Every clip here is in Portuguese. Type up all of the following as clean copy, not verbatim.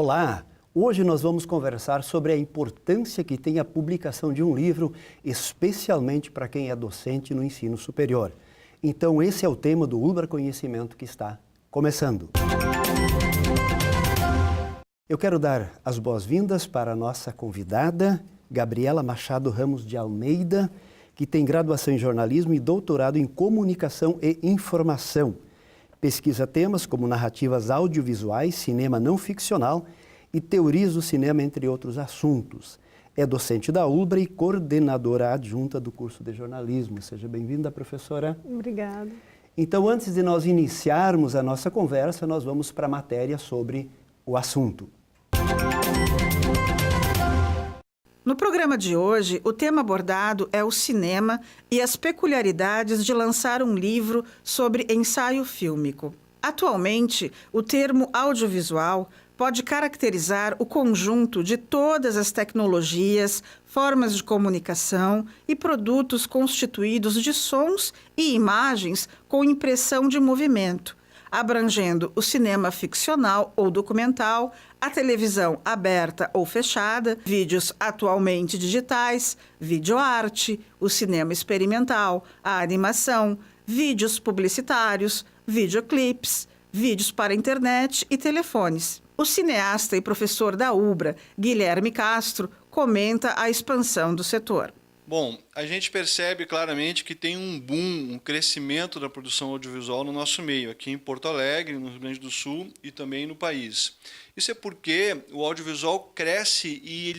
Olá! Hoje nós vamos conversar sobre a importância que tem a publicação de um livro, especialmente para quem é docente no ensino superior. Então esse é o tema do Ubra Conhecimento que está começando. Eu quero dar as boas-vindas para a nossa convidada, Gabriela Machado Ramos de Almeida, que tem graduação em jornalismo e doutorado em comunicação e informação. Pesquisa temas como narrativas audiovisuais, cinema não ficcional e teorias do cinema, entre outros assuntos. É docente da Ubra e coordenadora adjunta do curso de jornalismo. Seja bem-vinda, professora. Obrigada. Então, antes de nós iniciarmos a nossa conversa, nós vamos para a matéria sobre o assunto. No programa de hoje, o tema abordado é o cinema e as peculiaridades de lançar um livro sobre ensaio fílmico. Atualmente, o termo audiovisual pode caracterizar o conjunto de todas as tecnologias, formas de comunicação e produtos constituídos de sons e imagens com impressão de movimento, abrangendo o cinema ficcional ou documental, a televisão aberta ou fechada, vídeos atualmente digitais, videoarte, o cinema experimental, a animação, vídeos publicitários, videoclipes, vídeos para internet e telefones. O cineasta e professor da Ubra, Guilherme Castro, comenta a expansão do setor. Bom, a gente percebe claramente que tem um boom, um crescimento da produção audiovisual no nosso meio, aqui em Porto Alegre, no Rio Grande do Sul e também no país. Isso é porque o audiovisual cresce e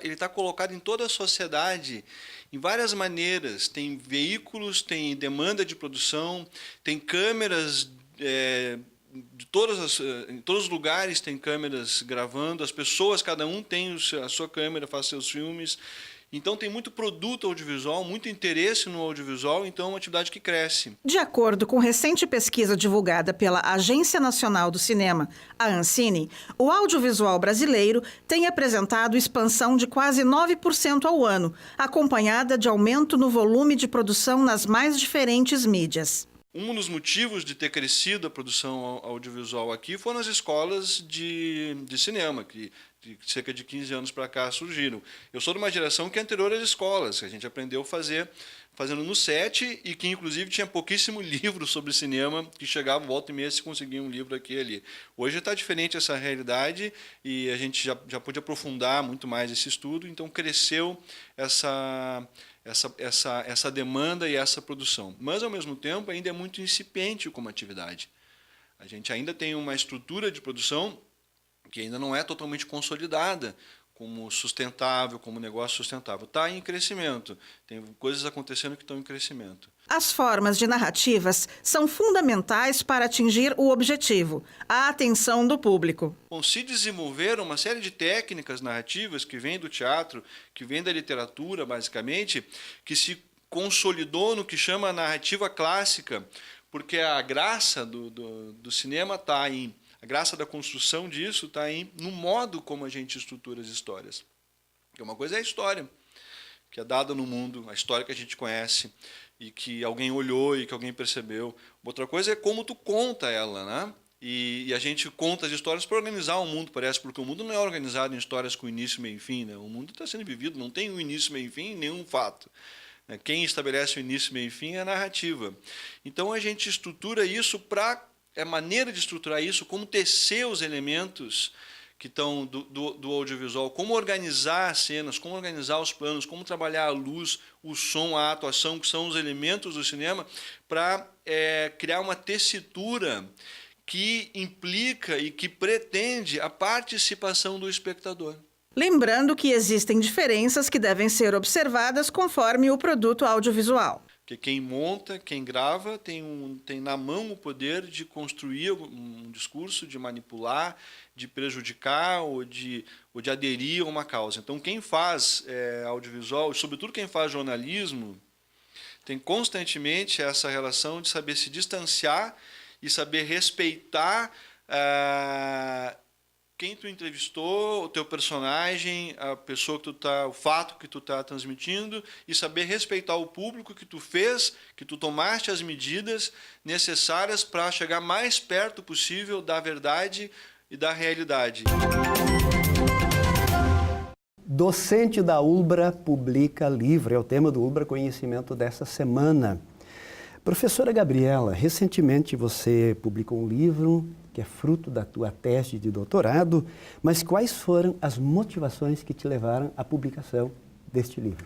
ele tá colocado em toda a sociedade em várias maneiras. Tem veículos, tem demanda de produção, tem câmeras em todos os lugares tem câmeras gravando, as pessoas, cada um tem a sua câmera, faz seus filmes. Então tem muito produto audiovisual, muito interesse no audiovisual, então é uma atividade que cresce. De acordo com recente pesquisa divulgada pela Agência Nacional do Cinema, a Ancine, o audiovisual brasileiro tem apresentado expansão de quase 9% ao ano, acompanhada de aumento no volume de produção nas mais diferentes mídias. Um dos motivos de ter crescido a produção audiovisual aqui foram as escolas de cinema, que de cerca de 15 anos para cá surgiram. Eu sou de uma geração que é anterior às escolas, que a gente aprendeu fazendo no set e que inclusive tinha pouquíssimo livro sobre cinema, que chegava volta e meia se conseguia um livro aqui e ali. Hoje está diferente essa realidade e a gente já pôde aprofundar muito mais esse estudo, então cresceu essa demanda e essa produção. Mas, ao mesmo tempo, ainda é muito incipiente como atividade. A gente ainda tem uma estrutura de produção que ainda não é totalmente consolidada como sustentável, como negócio sustentável. Está em crescimento, tem coisas acontecendo que estão em crescimento. As formas de narrativas são fundamentais para atingir o objetivo, a atenção do público. Bom, se desenvolveram uma série de técnicas narrativas que vêm do teatro, que vêm da literatura, basicamente, que se consolidou no que chama a narrativa clássica, porque a graça do cinema está aí. A graça da construção disso está no modo como a gente estrutura as histórias. Porque uma coisa é a história, que é dada no mundo, a história que a gente conhece, e que alguém olhou e que alguém percebeu. Outra coisa é como tu conta ela, né? E a gente conta as histórias para organizar o mundo, parece, porque o mundo não é organizado em histórias com início, meio e fim, né? O mundo está sendo vivido, não tem um início, meio e fim, nenhum fato. Quem estabelece o início, meio e fim é a narrativa. Então a gente estrutura isso maneira de estruturar isso, como tecer os elementos que estão do audiovisual, como organizar as cenas, como organizar os planos, como trabalhar a luz, o som, a atuação, que são os elementos do cinema, para criar uma tessitura que implica e que pretende a participação do espectador. Lembrando que existem diferenças que devem ser observadas conforme o produto audiovisual. Porque quem monta, quem grava, tem na mão o poder de construir um discurso, de manipular, de prejudicar ou de aderir a uma causa. Então, quem faz audiovisual, e sobretudo quem faz jornalismo, tem constantemente essa relação de saber se distanciar e saber respeitar quem tu entrevistou, o teu personagem, a pessoa que o fato que tu está transmitindo, e saber respeitar o público que tu fez, que tu tomaste as medidas necessárias para chegar mais perto possível da verdade e da realidade. Docente da ULBRA publica livro, é o tema do ULBRA Conhecimento dessa semana. Professora Gabriela, recentemente você publicou um livro que é fruto da tua tese de doutorado, mas quais foram as motivações que te levaram à publicação deste livro?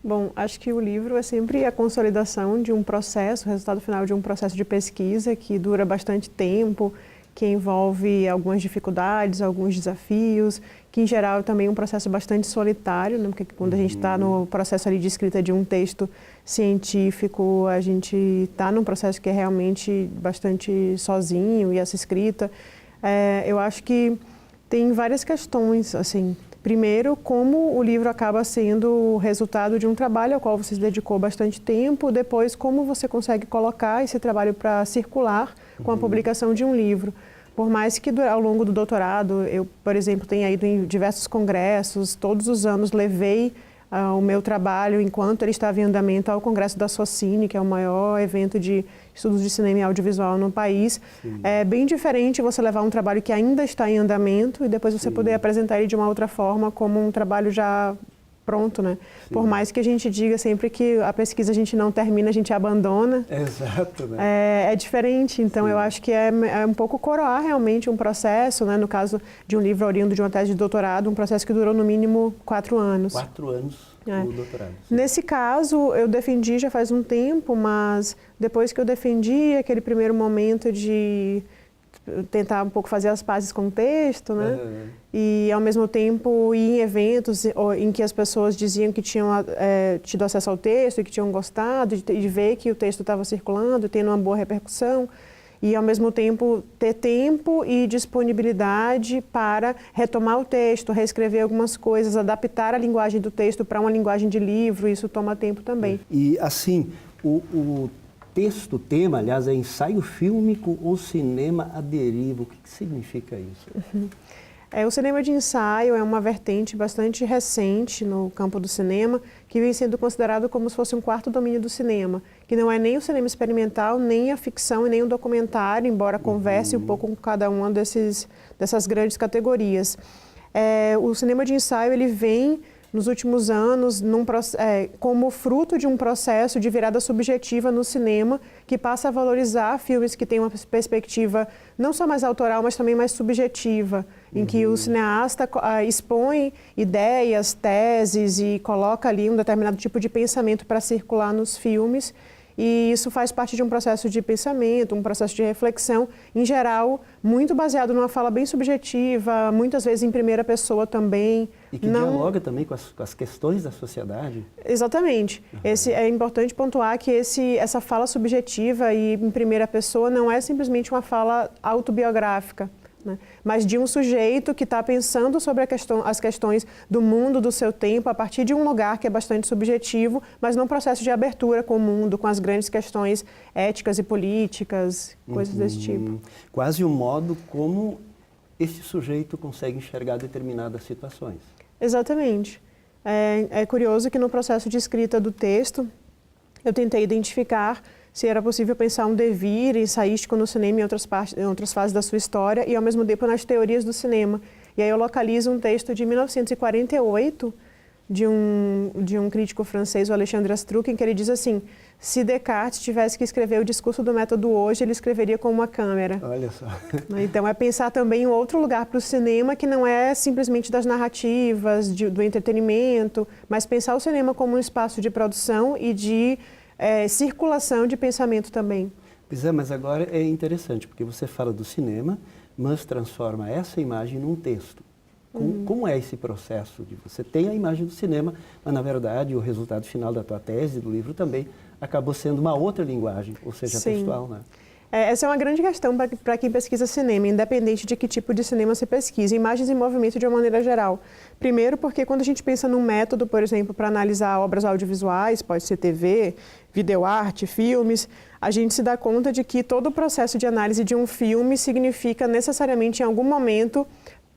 Bom, acho que o livro é sempre a consolidação de um processo, o resultado final de um processo de pesquisa que dura bastante tempo, que envolve algumas dificuldades, alguns desafios, que em geral também é um processo bastante solitário, né? Porque quando a gente está no processo ali de escrita de um texto científico, a gente está num processo que é realmente bastante sozinho, e essa escrita, eu acho que tem várias questões, assim. Primeiro, como o livro acaba sendo o resultado de um trabalho ao qual você se dedicou bastante tempo. Depois, como você consegue colocar esse trabalho para circular com a publicação de um livro. Por mais que ao longo do doutorado, eu, por exemplo, tenha ido em diversos congressos, todos os anos levei o meu trabalho, enquanto ele estava em andamento, ao Congresso da Socine, que é o maior evento de estudos de cinema e audiovisual no país. Sim. É bem diferente você levar um trabalho que ainda está em andamento e depois você poder apresentar ele de uma outra forma, como um trabalho já pronto, né? Sim. Por mais que a gente diga sempre que a pesquisa a gente não termina, a gente abandona. Exato, né? É diferente, então eu acho que é um pouco coroar realmente um processo, né? No caso de um livro oriundo de uma tese de doutorado, um processo que durou no mínimo 4 anos. 4 anos o doutorado. Sim. Nesse caso, eu defendi já faz um tempo, mas depois que eu defendi aquele primeiro momento de tentar um pouco fazer as pazes com o texto, né? E, ao mesmo tempo, ir em eventos em que as pessoas diziam que tinham tido acesso ao texto e que tinham gostado, de ver que o texto estava circulando, tendo uma boa repercussão. E, ao mesmo tempo, ter tempo e disponibilidade para retomar o texto, reescrever algumas coisas, adaptar a linguagem do texto para uma linguagem de livro, isso toma tempo também. E, assim, o texto, tema, aliás, é ensaio fílmico ou cinema à deriva. O que significa isso? O cinema de ensaio é uma vertente bastante recente no campo do cinema, que vem sendo considerado como se fosse um quarto domínio do cinema, que não é nem o cinema experimental, nem a ficção e nem o documentário, embora converse um pouco com cada uma dessas grandes categorias. O cinema de ensaio ele vem nos últimos anos, como fruto de um processo de virada subjetiva no cinema, que passa a valorizar filmes que têm uma perspectiva não só mais autoral, mas também mais subjetiva, em que o cineasta expõe ideias, teses e coloca ali um determinado tipo de pensamento para circular nos filmes. E isso faz parte de um processo de pensamento, um processo de reflexão, em geral, muito baseado numa fala bem subjetiva, muitas vezes em primeira pessoa também. E que dialoga também com as questões da sociedade. Exatamente. É importante pontuar que essa fala subjetiva e em primeira pessoa não é simplesmente uma fala autobiográfica, né? Mas de um sujeito que está pensando sobre as questões do mundo, do seu tempo, a partir de um lugar que é bastante subjetivo, mas num processo de abertura com o mundo, com as grandes questões éticas e políticas, coisas desse tipo. Quase um modo como esse sujeito consegue enxergar determinadas situações. Exatamente. É curioso que no processo de escrita do texto, eu tentei identificar se era possível pensar um devir ensaístico no cinema em outras fases da sua história e, ao mesmo tempo, nas teorias do cinema. E aí eu localizo um texto de 1948 de um crítico francês, o Alexandre Astruc, em que ele diz assim: se Descartes tivesse que escrever o discurso do método hoje, ele escreveria com uma câmera. Olha só. Então, é pensar também um outro lugar para o cinema que não é simplesmente das narrativas, do entretenimento, mas pensar o cinema como um espaço de produção e de circulação de pensamento também. Pois é, mas agora é interessante, porque você fala do cinema, mas transforma essa imagem num texto. Como é esse processo de você tem a imagem do cinema, mas na verdade o resultado final da tua tese, do livro também, acabou sendo uma outra linguagem, ou seja, textual, né? Essa é uma grande questão para quem pesquisa cinema, independente de que tipo de cinema se pesquisa. Imagens em movimento de uma maneira geral. Primeiro porque quando a gente pensa num método, por exemplo, para analisar obras audiovisuais, pode ser TV, videoarte, filmes, a gente se dá conta de que todo o processo de análise de um filme significa necessariamente, em algum momento,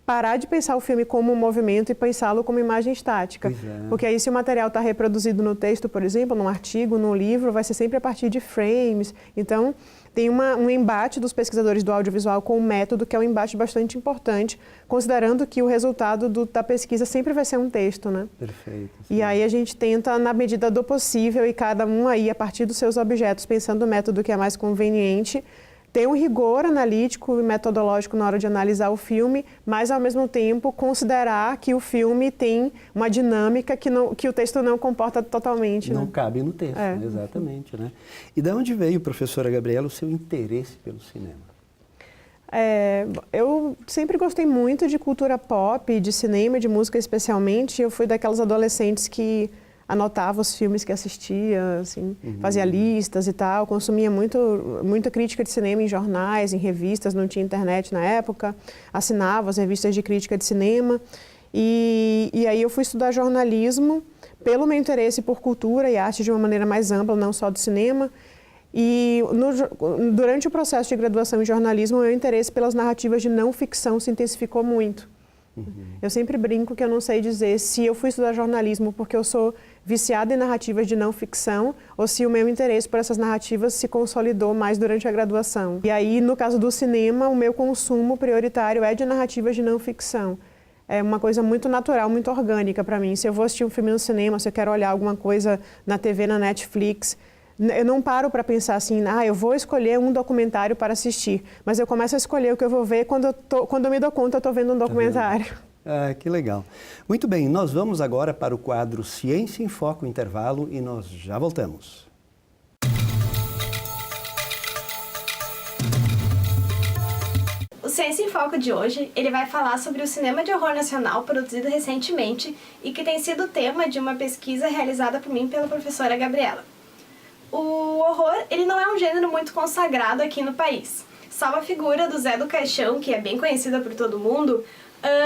parar de pensar o filme como um movimento e pensá-lo como imagem estática. Porque aí, se o material está reproduzido no texto, por exemplo, num artigo, num livro, vai ser sempre a partir de frames. Então, tem um embate dos pesquisadores do audiovisual com o método, que é um embate bastante importante, considerando que o resultado da pesquisa sempre vai ser um texto, né? Perfeito. Sim. E aí a gente tenta, na medida do possível, e cada um aí, a partir dos seus objetos, pensando o método que é mais conveniente, ter um rigor analítico e metodológico na hora de analisar o filme, mas, ao mesmo tempo, considerar que o filme tem uma dinâmica que o texto não comporta totalmente. Não né? cabe no texto, né? Exatamente. Né? E de onde veio, professora Gabriela, o seu interesse pelo cinema? Eu sempre gostei muito de cultura pop, de cinema, de música especialmente. Eu fui daquelas adolescentes que anotava os filmes que assistia, assim, fazia listas e tal, consumia muita crítica de cinema em jornais, em revistas, não tinha internet na época, assinava as revistas de crítica de cinema e aí eu fui estudar jornalismo pelo meu interesse por cultura e arte de uma maneira mais ampla, não só do cinema. E durante o processo de graduação em jornalismo, o meu interesse pelas narrativas de não ficção se intensificou muito. Eu sempre brinco que eu não sei dizer se eu fui estudar jornalismo porque eu sou viciada em narrativas de não ficção ou se o meu interesse por essas narrativas se consolidou mais durante a graduação. E aí, no caso do cinema, o meu consumo prioritário é de narrativas de não ficção. É uma coisa muito natural, muito orgânica para mim. Se eu vou assistir um filme no cinema, se eu quero olhar alguma coisa na TV, na Netflix, eu não paro para pensar assim, eu vou escolher um documentário para assistir, mas eu começo a escolher o que eu vou ver quando eu me dou conta eu estou vendo um documentário. Que legal. Muito bem, nós vamos agora para o quadro Ciência em Foco, intervalo, e nós já voltamos. O Ciência em Foco de hoje, ele vai falar sobre o cinema de horror nacional produzido recentemente e que tem sido tema de uma pesquisa realizada por mim e pela professora Gabriela. O horror, ele não é um gênero muito consagrado aqui no país. Salvo a figura do Zé do Caixão, que é bem conhecida por todo mundo,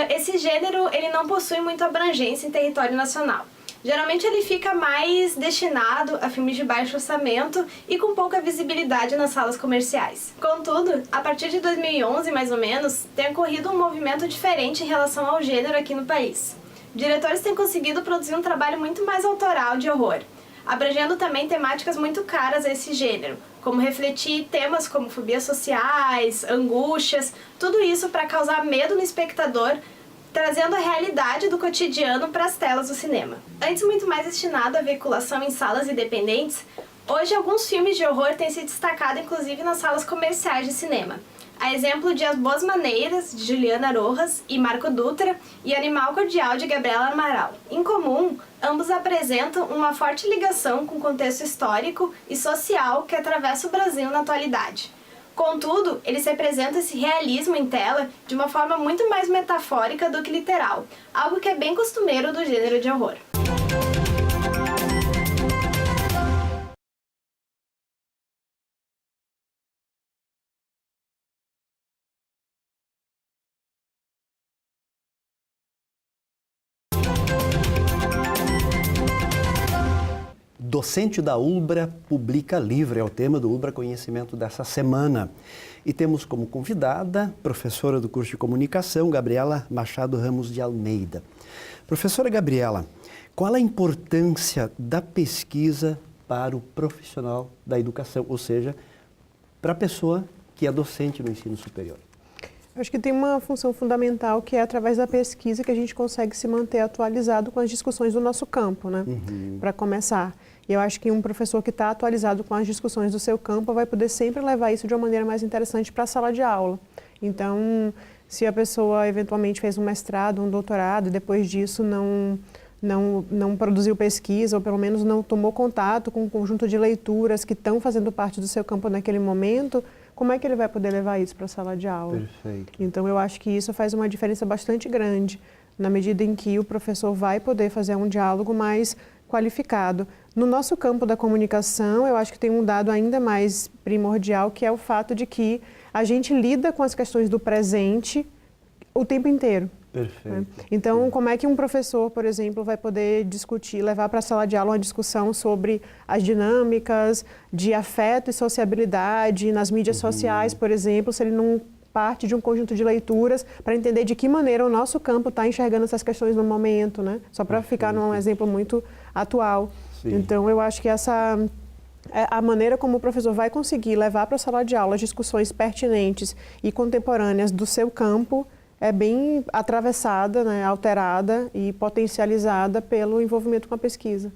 esse gênero ele não possui muita abrangência em território nacional. Geralmente ele fica mais destinado a filmes de baixo orçamento e com pouca visibilidade nas salas comerciais. Contudo, a partir de 2011, mais ou menos, tem ocorrido um movimento diferente em relação ao gênero aqui no país. Diretores têm conseguido produzir um trabalho muito mais autoral de horror, abrangendo também temáticas muito caras a esse gênero, como refletir temas como fobias sociais, angústias, tudo isso para causar medo no espectador, trazendo a realidade do cotidiano para as telas do cinema. Antes muito mais destinado à veiculação em salas independentes, hoje alguns filmes de horror têm se destacado inclusive nas salas comerciais de cinema. A exemplo de As Boas Maneiras, de Juliana Rojas e Marco Dutra, e Animal Cordial, de Gabriela Amaral. Em comum, ambos apresentam uma forte ligação com o contexto histórico e social que atravessa o Brasil na atualidade. Contudo, eles representam esse realismo em tela de uma forma muito mais metafórica do que literal, algo que é bem costumeiro do gênero de horror. Docente da ULBRA publica livro, é o tema do ULBRA Conhecimento dessa semana. E temos como convidada, professora do curso de comunicação, Gabriela Machado Ramos de Almeida. Professora Gabriela, qual a importância da pesquisa para o profissional da educação, ou seja, para a pessoa que é docente no ensino superior? Acho que tem uma função fundamental que é através da pesquisa que a gente consegue se manter atualizado com as discussões do nosso campo, né? Para começar. E eu acho que um professor que está atualizado com as discussões do seu campo vai poder sempre levar isso de uma maneira mais interessante para a sala de aula. Então, se a pessoa eventualmente fez um mestrado, um doutorado, e depois disso não produziu pesquisa, ou pelo menos não tomou contato com um conjunto de leituras que estão fazendo parte do seu campo naquele momento, como é que ele vai poder levar isso para a sala de aula? Perfeito. Então, eu acho que isso faz uma diferença bastante grande, na medida em que o professor vai poder fazer um diálogo mais qualificado. No nosso campo da comunicação, eu acho que tem um dado ainda mais primordial, que é o fato de que a gente lida com as questões do presente o tempo inteiro. Perfeito. Então, como é que um professor, por exemplo, vai poder discutir, levar para a sala de aula uma discussão sobre as dinâmicas de afeto e sociabilidade nas mídias sociais, por exemplo, se ele não parte de um conjunto de leituras para entender de que maneira o nosso campo está enxergando essas questões no momento, né? Só para ficar num exemplo muito atual. Sim. Então, eu acho que essa é a maneira como o professor vai conseguir levar para a sala de aula discussões pertinentes e contemporâneas do seu campo é bem atravessada, né, alterada e potencializada pelo envolvimento com a pesquisa.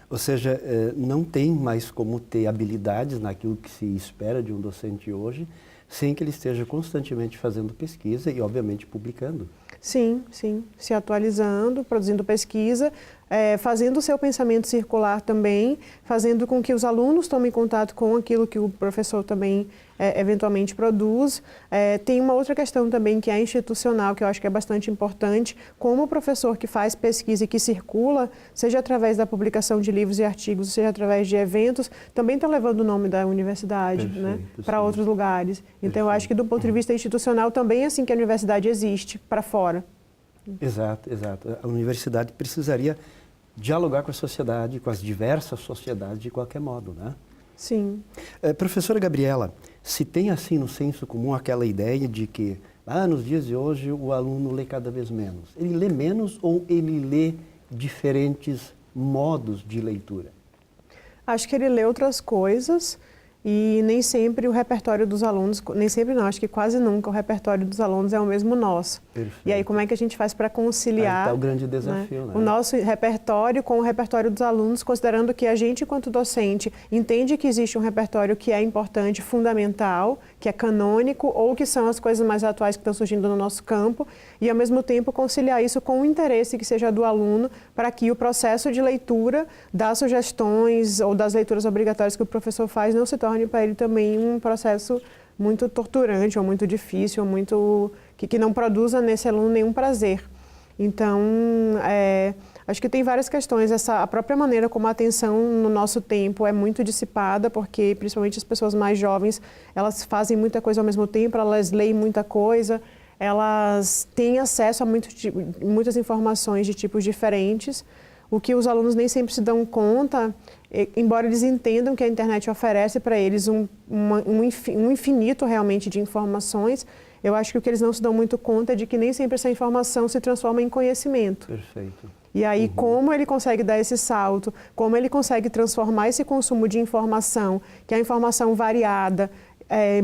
Ou seja, não tem mais como ter habilidades naquilo que se espera de um docente hoje, sem que ele esteja constantemente fazendo pesquisa e, obviamente, publicando. Sim, sim. Se atualizando, produzindo pesquisa, fazendo o seu pensamento circular também, fazendo com que os alunos tomem contato com aquilo que o professor também eventualmente produz. Tem uma outra questão também que é institucional, que eu acho que é bastante importante, como o professor que faz pesquisa e que circula, seja através da publicação de livros e artigos, seja através de eventos, também está levando o nome da universidade, né, para outros lugares. Então, eu acho que do ponto de vista institucional também é assim que a universidade existe, para fora. Exato, exato. A universidade precisaria dialogar com a sociedade, com as diversas sociedades de qualquer modo, né? Sim. Professora Gabriela, se tem assim no senso comum aquela ideia de que nos dias de hoje o aluno lê cada vez menos. Ele lê menos ou ele lê diferentes modos de leitura? Acho que ele lê outras coisas e nem sempre o repertório dos alunos, nem sempre não, acho que quase nunca o repertório dos alunos é o mesmo nosso. Perfeito. E aí como é que a gente faz para conciliar, aí está o grande desafio, né? O nosso repertório com o repertório dos alunos, considerando que a gente, enquanto docente, entende que existe um repertório que é importante, fundamental, que é canônico, ou que são as coisas mais atuais que estão surgindo no nosso campo, e ao mesmo tempo conciliar isso com o interesse que seja do aluno, para que o processo de leitura das sugestões ou das leituras obrigatórias que o professor faz não se torne para ele também um processo muito torturante, ou muito difícil, ou muito que não produza nesse aluno nenhum prazer. Então, acho que tem várias questões. A própria maneira como a atenção no nosso tempo é muito dissipada, porque principalmente as pessoas mais jovens, elas fazem muita coisa ao mesmo tempo, elas leem muita coisa, elas têm acesso a muitas informações de tipos diferentes, o que os alunos nem sempre se dão conta, embora eles entendam que a internet oferece para eles um infinito realmente de informações. Eu acho que o que eles não se dão muito conta é de que nem sempre essa informação se transforma em conhecimento. Perfeito. E aí, como ele consegue dar esse salto, como ele consegue transformar esse consumo de informação, que é a informação variada,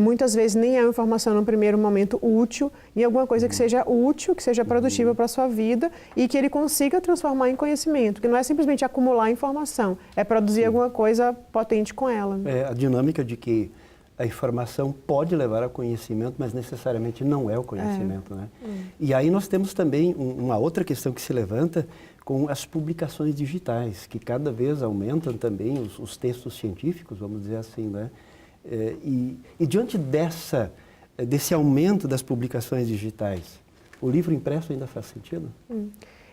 muitas vezes nem é uma informação no primeiro momento útil, em alguma coisa que seja útil, que seja produtiva para a sua vida e que ele consiga transformar em conhecimento, que não é simplesmente acumular informação, é produzir alguma coisa potente com ela. A dinâmica de que a informação pode levar ao conhecimento, mas necessariamente não é o conhecimento, né? E aí nós temos também uma outra questão que se levanta com as publicações digitais, que cada vez aumentam também os textos científicos, vamos dizer assim, né? E diante desse aumento das publicações digitais, o livro impresso ainda faz sentido?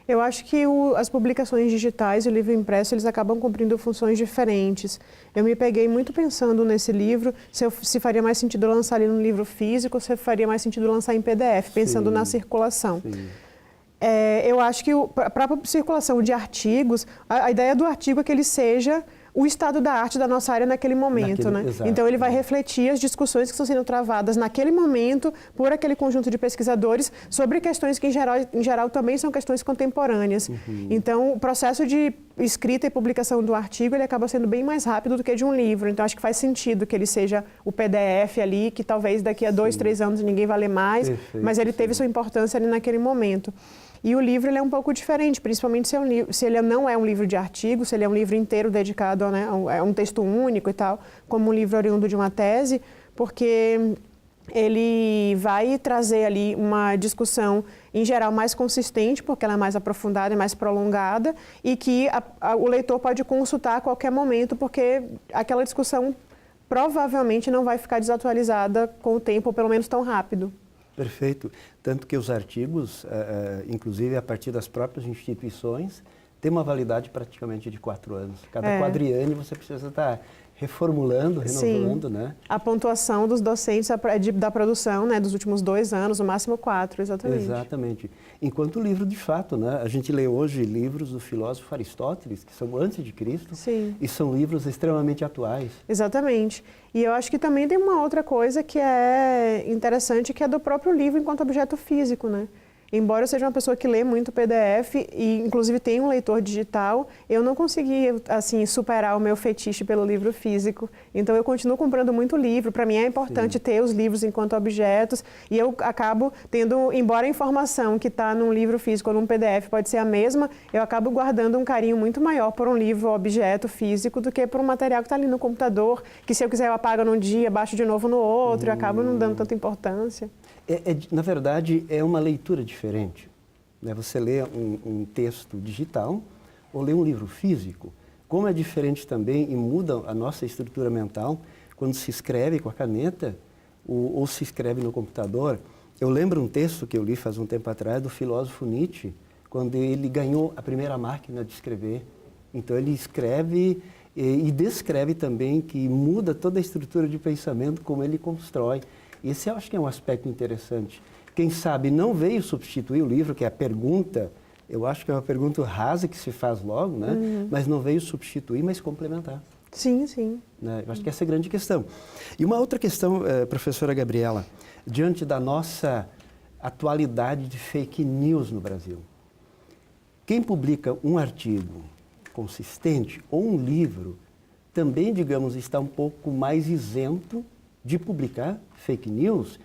Eu acho que as publicações digitais e o livro impresso, eles acabam cumprindo funções diferentes. Eu me peguei muito pensando nesse livro, se faria mais sentido lançar ele no livro físico, ou se faria mais sentido lançar em PDF, pensando na circulação. Eu acho que para a circulação de artigos, a ideia do artigo é que ele seja o estado da arte da nossa área naquele momento, né? Exato, então ele vai refletir as discussões que estão sendo travadas naquele momento por aquele conjunto de pesquisadores sobre questões que em geral também são questões contemporâneas. Então o processo de escrita e publicação do artigo ele acaba sendo bem mais rápido do que de um livro. Então acho que faz sentido que ele seja o PDF ali, que talvez daqui a 2, 3 anos ninguém vai ler mais, mas ele teve sua importância ali naquele momento. E o livro ele é um pouco diferente, principalmente se ele não é um livro de artigo, se ele é um livro inteiro dedicado a um texto único e tal, como um livro oriundo de uma tese, porque ele vai trazer ali uma discussão, em geral, mais consistente, porque ela é mais aprofundada e mais prolongada, e que o leitor pode consultar a qualquer momento, porque aquela discussão provavelmente não vai ficar desatualizada com o tempo, ou pelo menos tão rápido. Perfeito. Tanto que os artigos, inclusive a partir das próprias instituições, têm uma validade praticamente de 4 anos. Cada quadriênio você precisa estar reformulando, renovando, Sim. né? A pontuação dos docentes da produção, né, dos últimos 2 anos, no máximo 4, exatamente. Exatamente. Enquanto o livro, de fato, né, a gente lê hoje livros do filósofo Aristóteles, que são antes de Cristo, Sim. e são livros extremamente atuais. Exatamente. E eu acho que também tem uma outra coisa que é interessante, que é do próprio livro enquanto objeto físico, né? Embora eu seja uma pessoa que lê muito PDF e inclusive tem um leitor digital, eu não consegui assim superar o meu fetiche pelo livro físico. Então eu continuo comprando muito livro. Para mim é importante ter os livros enquanto objetos e eu acabo tendo, embora a informação que está num livro físico ou num PDF pode ser a mesma, eu acabo guardando um carinho muito maior por um livro objeto físico do que por um material que está ali no computador, que se eu quiser eu apago num dia, baixo de novo no outro e acabo não dando tanta importância. Na verdade, é uma leitura diferente. Né? Você lê um texto digital ou lê um livro físico. Como é diferente também e muda a nossa estrutura mental quando se escreve com a caneta ou se escreve no computador. Eu lembro um texto que eu li faz um tempo atrás do filósofo Nietzsche, quando ele ganhou a primeira máquina de escrever. Então ele escreve e descreve também que muda toda a estrutura de pensamento, como ele constrói. Esse eu acho que é um aspecto interessante. Quem sabe não veio substituir o livro, que é a pergunta, eu acho que é uma pergunta rasa que se faz logo, né? Mas não veio substituir, mas complementar. Sim, sim. Né? Eu acho que essa é a grande questão. E uma outra questão, professora Gabriela, diante da nossa atualidade de fake news no Brasil. Quem publica um artigo consistente ou um livro também, digamos, está um pouco mais isento de publicar fake news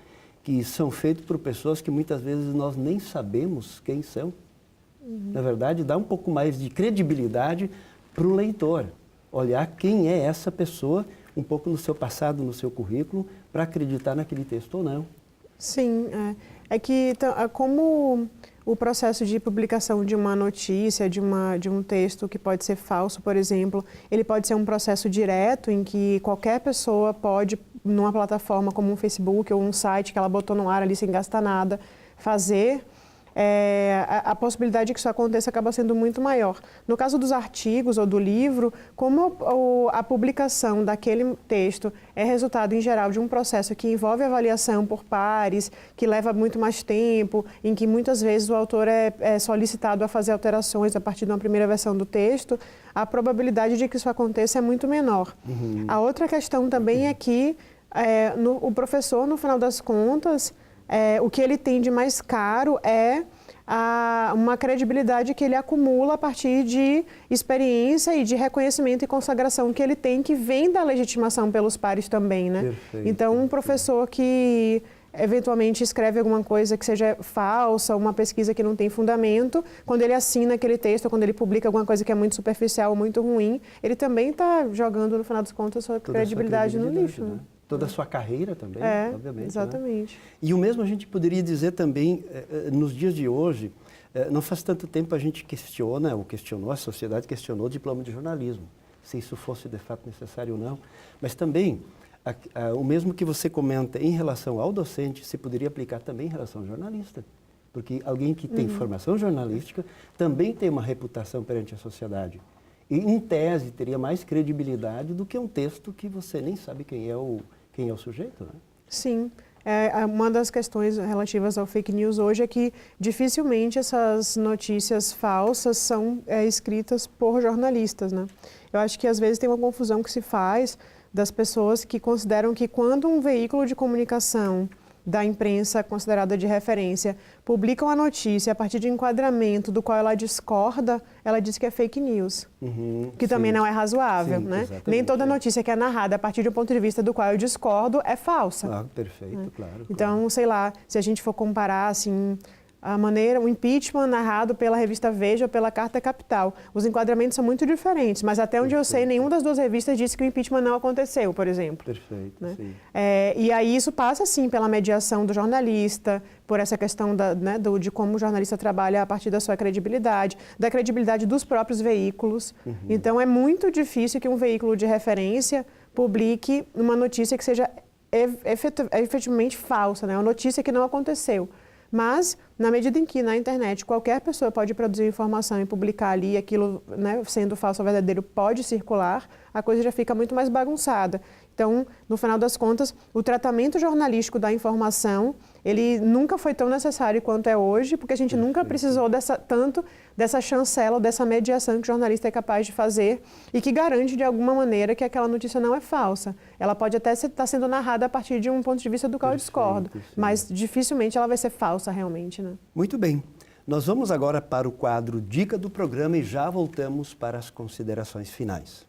que são feitos por pessoas que muitas vezes nós nem sabemos quem são. Na verdade, dá um pouco mais de credibilidade para o leitor, olhar quem é essa pessoa, um pouco no seu passado, no seu currículo, para acreditar naquele texto ou não. Sim, é que como o processo de publicação de uma notícia, de um texto que pode ser falso, por exemplo, ele pode ser um processo direto em que qualquer pessoa pode, numa plataforma como um Facebook ou um site que ela botou no ar ali sem gastar nada, fazer, a possibilidade de que isso aconteça acaba sendo muito maior. No caso dos artigos ou do livro, como a publicação daquele texto é resultado, em geral, de um processo que envolve avaliação por pares, que leva muito mais tempo, em que muitas vezes o autor é solicitado a fazer alterações a partir de uma primeira versão do texto, a probabilidade de que isso aconteça é muito menor. A outra questão também é que o professor, no final das contas, o que ele tem de mais caro é uma credibilidade que ele acumula a partir de experiência e de reconhecimento e consagração que ele tem, que vem da legitimação pelos pares também, né? Perfeito. Então, um professor que eventualmente escreve alguma coisa que seja falsa, uma pesquisa que não tem fundamento, quando ele assina aquele texto, ou quando ele publica alguma coisa que é muito superficial ou muito ruim, ele também está jogando, no final das contas, sua credibilidade no lixo, né? Toda a sua carreira também, obviamente. Exatamente. Né? E o mesmo a gente poderia dizer também, nos dias de hoje, não faz tanto tempo a gente questionou, a sociedade questionou o diploma de jornalismo, se isso fosse de fato necessário ou não. Mas também, o mesmo que você comenta em relação ao docente, se poderia aplicar também em relação ao jornalista. Porque alguém que tem formação jornalística também tem uma reputação perante a sociedade. E, em tese, teria mais credibilidade do que um texto que você nem sabe quem é o sujeito, né? Sim. Uma das questões relativas ao fake news hoje é que dificilmente essas notícias falsas são escritas por jornalistas, né? Eu acho que às vezes tem uma confusão que se faz das pessoas que consideram que quando um veículo de comunicação da imprensa considerada de referência publica uma notícia a partir de enquadramento do qual ela discorda, ela diz que é fake news, que também não é razoável, né? Exatamente. Nem toda notícia que é narrada a partir de um ponto de vista do qual eu discordo é falsa. Ah, perfeito, claro. Então, sei lá, se a gente for comparar, assim, o impeachment narrado pela revista Veja ou pela Carta Capital, os enquadramentos são muito diferentes, mas até onde eu sei, nenhuma das duas revistas disse que o impeachment não aconteceu, por exemplo. Perfeito, Né? sim. E aí isso passa, sim, pela mediação do jornalista, por essa questão de como o jornalista trabalha a partir da sua credibilidade, da credibilidade dos próprios veículos. Então, é muito difícil que um veículo de referência publique uma notícia que seja efetivamente falsa, né? Uma notícia que não aconteceu. Mas na medida em que na internet qualquer pessoa pode produzir informação e publicar ali, aquilo, né, sendo falso ou verdadeiro, pode circular, a coisa já fica muito mais bagunçada. Então, no final das contas, o tratamento jornalístico da informação, ele nunca foi tão necessário quanto é hoje, porque a gente nunca precisou tanto dessa chancela, dessa mediação que o jornalista é capaz de fazer e que garante, de alguma maneira, que aquela notícia não é falsa. Ela pode até estar sendo narrada a partir de um ponto de vista do qual eu discordo, mas dificilmente ela vai ser falsa realmente, né? Muito bem. Nós vamos agora para o quadro Dica do Programa e já voltamos para as considerações finais.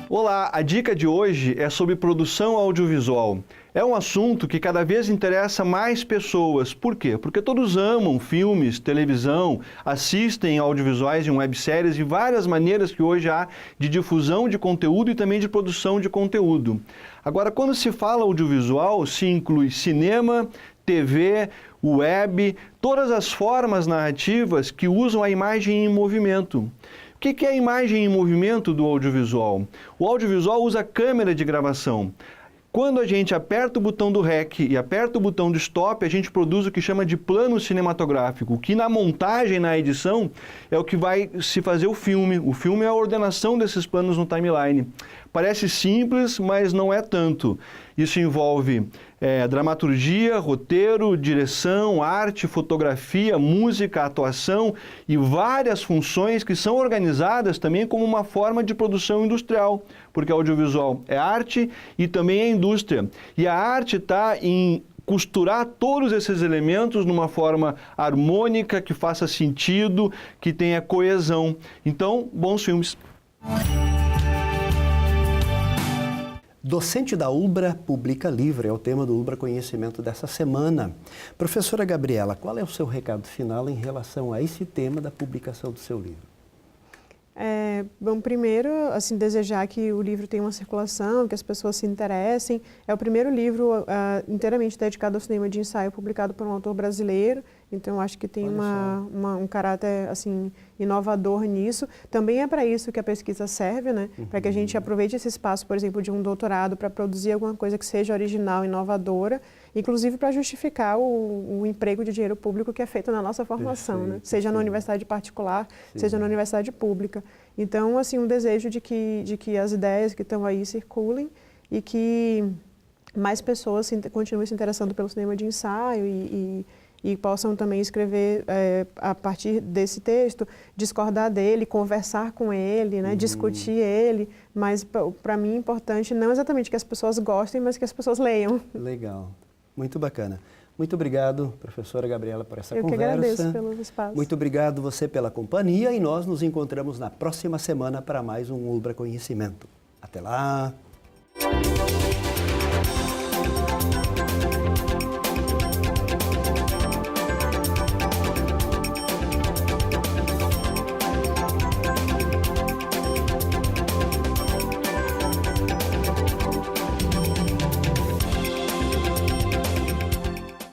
Olá, a dica de hoje é sobre produção audiovisual. É um assunto que cada vez interessa mais pessoas. Por quê? Porque todos amam filmes, televisão, assistem audiovisuais em webséries e várias maneiras que hoje há de difusão de conteúdo e também de produção de conteúdo. Agora, quando se fala audiovisual, se inclui cinema, TV, web, todas as formas narrativas que usam a imagem em movimento. O que é a imagem em movimento do audiovisual? O audiovisual usa câmera de gravação. Quando a gente aperta o botão do REC e aperta o botão do STOP, a gente produz o que chama de plano cinematográfico, que na montagem, na edição, é o que vai se fazer o filme. O filme é a ordenação desses planos no timeline. Parece simples, mas não é tanto. Isso envolve dramaturgia, roteiro, direção, arte, fotografia, música, atuação e várias funções que são organizadas também como uma forma de produção industrial, porque audiovisual é arte e também é indústria. E a arte está em costurar todos esses elementos numa forma harmônica, que faça sentido, que tenha coesão. Então, bons filmes. Docente da ULBRA Publica Livre, é o tema do ULBRA Conhecimento dessa semana. Professora Gabriela, qual é o seu recado final em relação a esse tema da publicação do seu livro? Bom, primeiro, assim, desejar que o livro tenha uma circulação, que as pessoas se interessem. É o primeiro livro inteiramente dedicado ao cinema de ensaio, publicado por um autor brasileiro. Então, acho que tem um caráter, assim, inovador nisso. Também é para isso que a pesquisa serve, né? Para que a gente aproveite esse espaço, por exemplo, de um doutorado para produzir alguma coisa que seja original, inovadora, inclusive para justificar o emprego de dinheiro público que é feito na nossa formação, né? Seja na universidade particular, seja na universidade pública. Então, assim, um desejo de que as ideias que estão aí circulem e que mais pessoas continuem se interessando pelo cinema de ensaio e possam também escrever a partir desse texto, discordar dele, conversar com ele, né, discutir ele, mas para mim é importante não exatamente que as pessoas gostem, mas que as pessoas leiam. Legal, muito bacana. Muito obrigado, professora Gabriela, por essa conversa. Eu que agradeço pelo espaço. Muito obrigado você pela companhia e nós nos encontramos na próxima semana para mais um ULBRA Conhecimento. Até lá!